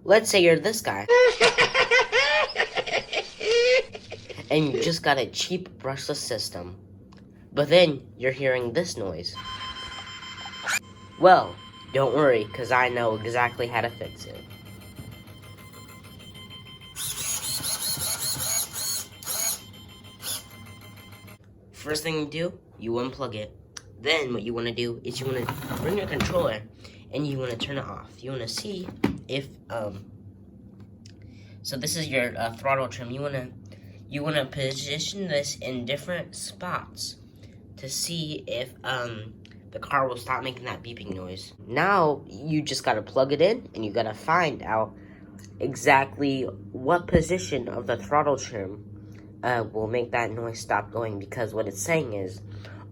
let's say you're this guy. And you just got a cheap brushless system. But then you're hearing this noise. Well, don't worry, because I know exactly how to fix it. First thing you do, you unplug it. Then what you want to do is you want to bring your controller and you want to turn it off. You want to see if so this is your throttle trim. You want to position this in different spots to see if the car will stop making that beeping noise. Now you just gotta plug it in and you gotta find out exactly what position of the throttle trim will make that noise stop going, because what it's saying is,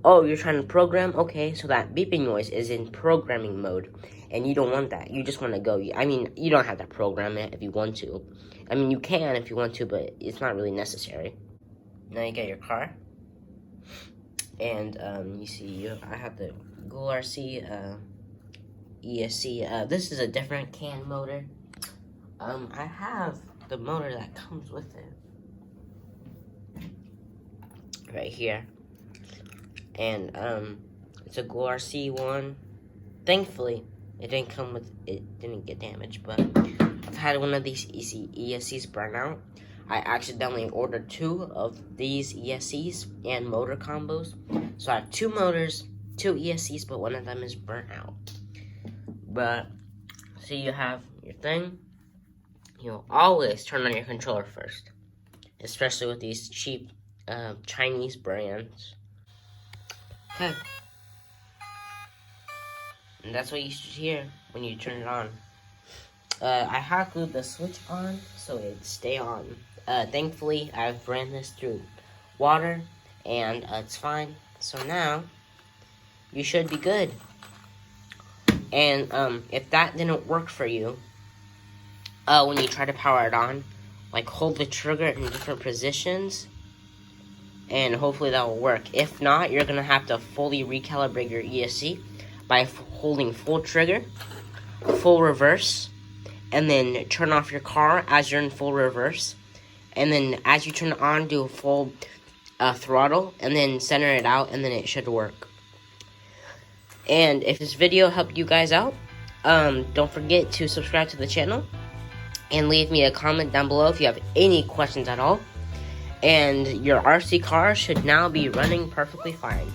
oh, you're trying to program? Okay, so that beeping noise is in programming mode, and you don't want that. You just want to go. I mean, you don't have to program it if you want to. I mean, you can if you want to, but it's not really necessary. Now you get your car, and you see, I have the Goolrc ESC. This is a different can motor. I have the motor that comes with it right here. And it's a Goolrc one. Thankfully, it didn't get damaged, but I've had one of these ESCs burn out. I accidentally ordered 2 of these ESCs and motor combos. So I have 2 motors, 2 ESCs, but one of them is burnt out. But, so you have your thing. You'll always turn on your controller first, especially with these cheap Chinese brands. Okay. And that's what you should hear when you turn it on. I have glued the switch on so it'd stay on. Thankfully, I've ran this through water and it's fine. So now, you should be good. And if that didn't work for you, when you try to power it on, like hold the trigger in different positions, and hopefully that will work. If not, you're going to have to fully recalibrate your ESC by holding full trigger, full reverse, and then turn off your car as you're in full reverse. And then as you turn it on, do a full throttle, and then center it out, and then it should work. And if this video helped you guys out, don't forget to subscribe to the channel, and leave me a comment down below if you have any questions at all. And your RC car should now be running perfectly fine.